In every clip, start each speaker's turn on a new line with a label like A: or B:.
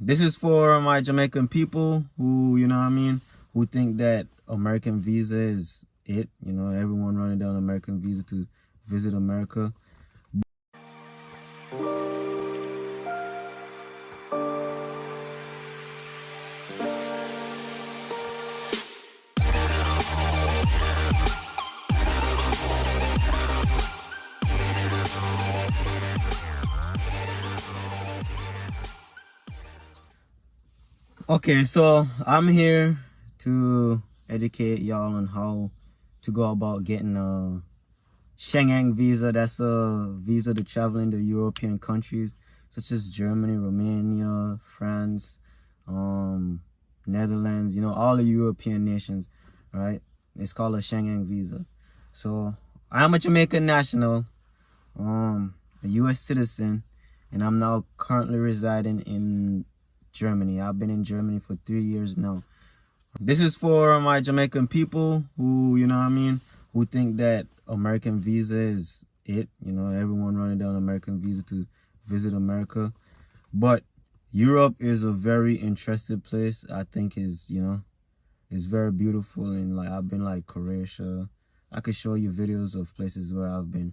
A: This is for my Jamaican people who, you know what I mean, who think that American visa is it. You know, everyone running down American visa to visit America. Okay, so I'm here to educate y'all on how to go about getting a Schengen visa. That's a visa to travel into European countries such as Germany, Romania, France, Netherlands, you know, all the European nations, right? It's called a Schengen visa. So I'm a Jamaican national, a US citizen, and I'm now currently residing in Germany. I've been in Germany for 3 years now. This is for my Jamaican people who, you know what I mean, who think that American visa is it. You know, everyone running down American visa to visit America. But Europe is a very interesting place. I think is, you know, it's very beautiful. And like, I've been like Croatia. I could show you videos of places where I've been.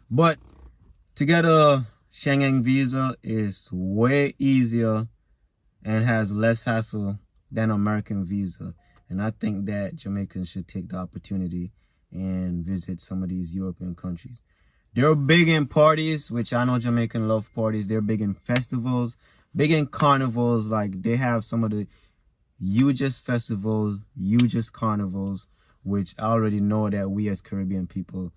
A: But to get a Schengen visa is way easier and has less hassle than American visa. And I think that Jamaicans should take the opportunity and visit some of these European countries. They're big in parties, which I know Jamaican love parties. They're big in festivals, big in carnivals. Like, they have some of the hugest festivals, hugest carnivals, which I already know that we as Caribbean people,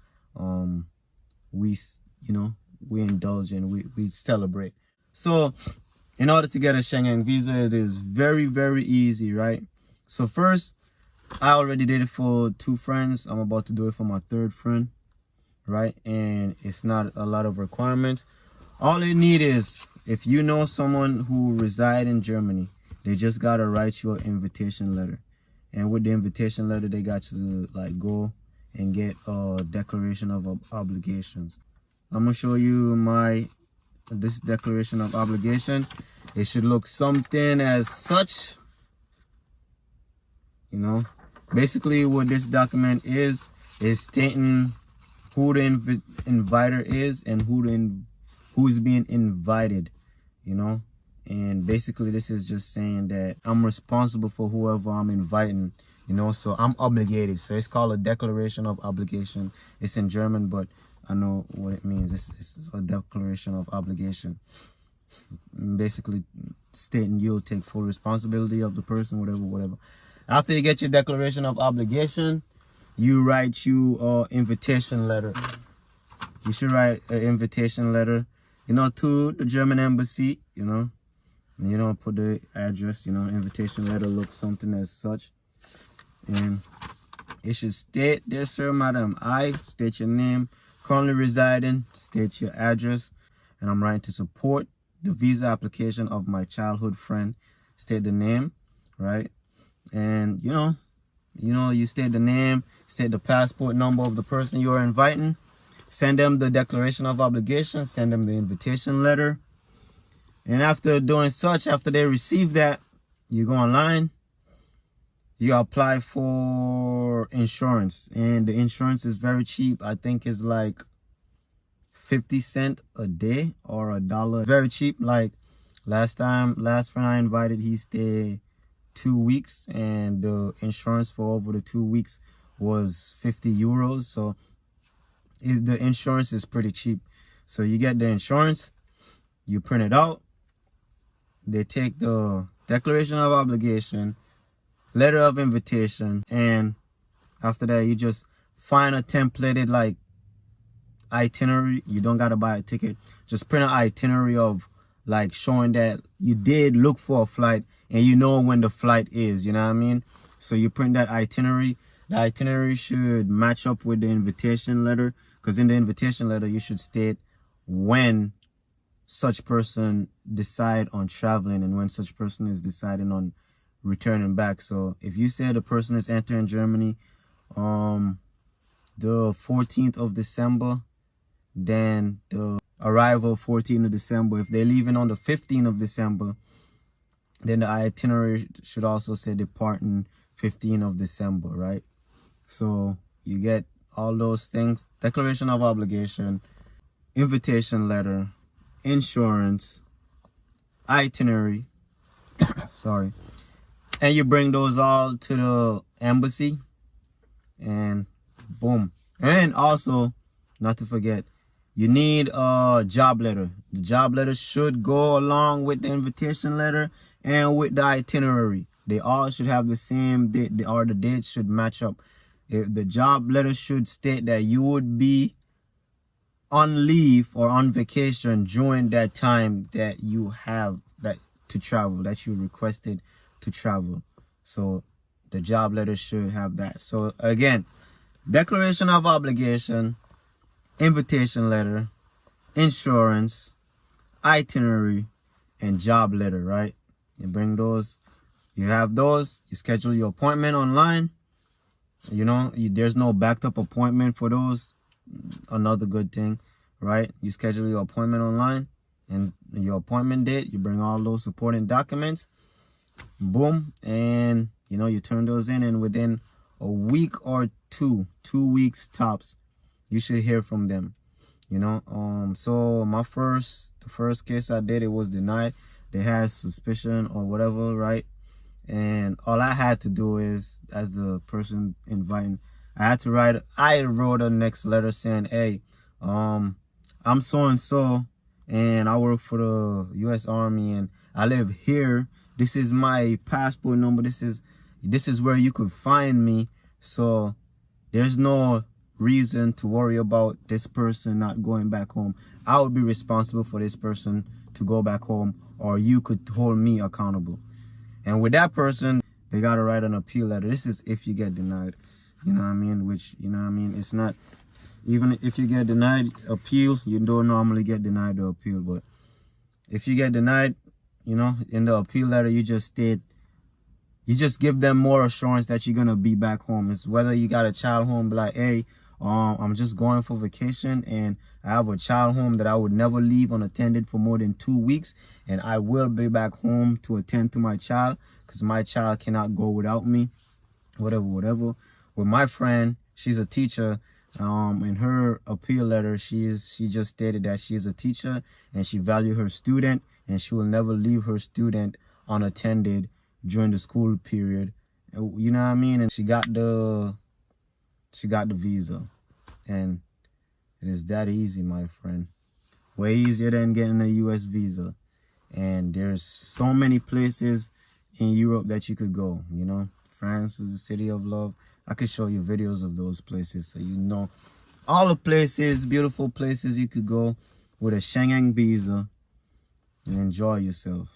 A: we indulge in, we celebrate. So in order to get a Schengen visa, it is very, very easy, right? So first, I already did it for 2 friends. I'm about to do it for my 3rd friend, right? And it's not a lot of requirements. All you need is, if you know someone who reside in Germany, they just gotta write you an invitation letter. And with the invitation letter, they got to like go and get a declaration of obligations. I'm gonna show you this declaration of obligation. It should look something as such. You know, basically what this document is stating who the inviter is and who's being invited, you know. And basically this is just saying that I'm responsible for whoever I'm inviting, you know, so I'm obligated. So it's called a declaration of obligation. It's in German, but I know what it means. It's a declaration of obligation. Basically stating you'll take full responsibility of the person, whatever. After you get your declaration of obligation, you write you an invitation letter. You should write an invitation letter, you know, to the German embassy, you know. And you don't put the address, you know. Invitation letter looks something as such. And it should state, dear sir, madam, I state your name, currently residing, state your address, and I'm writing to support the visa application of my childhood friend. State the name, right? And you state the name, state the passport number of the person you're inviting, send them the declaration of obligation, send them the invitation letter. And after doing such, after they receive that, you go online, you apply for insurance. And the insurance is very cheap. I think it's like 50 cents a day or $1. Very cheap. Like last friend I invited, he stayed 2 weeks, and the insurance for over the 2 weeks was 50 euros. So the insurance is pretty cheap. So you get the insurance, you print it out, they take the declaration of obligation, letter of invitation, and after that you just find a templated like itinerary. You don't gotta buy a ticket, just print an itinerary of like showing that you did look for a flight and you know when the flight is, you know what I mean? So you print that itinerary. The itinerary should match up with the invitation letter, because in the invitation letter you should state when such person decide on traveling and when such person is deciding on returning back. So if you say the person is entering Germany the 14th of December, then the arrival 14th of December. If they're leaving on the 15th of December, then the itinerary should also say departing 15th of December, right? So you get all those things: declaration of obligation, invitation letter, insurance, itinerary, sorry. And you bring those all to the embassy, and boom. And also, not to forget, you need a job letter. The job letter should go along with the invitation letter and with the itinerary. They all should have the same date, or the dates should match up. If the job letter should state that you would be on leave or on vacation during that time that you have that to travel, that you requested to travel. So the job letter should have that. So again, declaration of obligation, invitation letter, insurance, itinerary, and job letter, right? You bring those, you have those, you schedule your appointment online. You know, there's no backed up appointment for those. Another good thing, right? You schedule your appointment online, and your appointment date, you bring all those supporting documents, boom, and you know, you turn those in, and within a week or 2 weeks tops, you should hear from them. You know, so the first case I did, it was denied. They had suspicion or whatever, right? And all I had to do is, as the person inviting, I wrote a next letter saying, hey, I'm so-and-so, and I work for the U.S. Army, and I live here. This is my passport number. This is where you could find me. So there's no reason to worry about this person not going back home. I would be responsible for this person to go back home, or you could hold me accountable. And with that person, they got to write an appeal letter. This is if you get denied, you know what I mean? Which, you know what I mean? It's not, even if you get denied appeal, you don't normally get denied the appeal. But if you get denied, you know, in the appeal letter, you just state, you just give them more assurance that you're going to be back home. It's whether you got a child home, be like, hey, I'm just going for vacation, and I have a child home that I would never leave unattended for more than 2 weeks, and I will be back home to attend to my child because my child cannot go without me, whatever. With my friend, she's a teacher. In her appeal letter, she just stated that she's a teacher and she values her student, and she will never leave her student unattended during the school period. You know what I mean? And she got the visa, and it is that easy, my friend. Way easier than getting a U.S. visa. And there's so many places in Europe that you could go. You know, France is the city of love. I could show you videos of those places, so you know all the places, beautiful places you could go with a Schengen visa and enjoy yourself.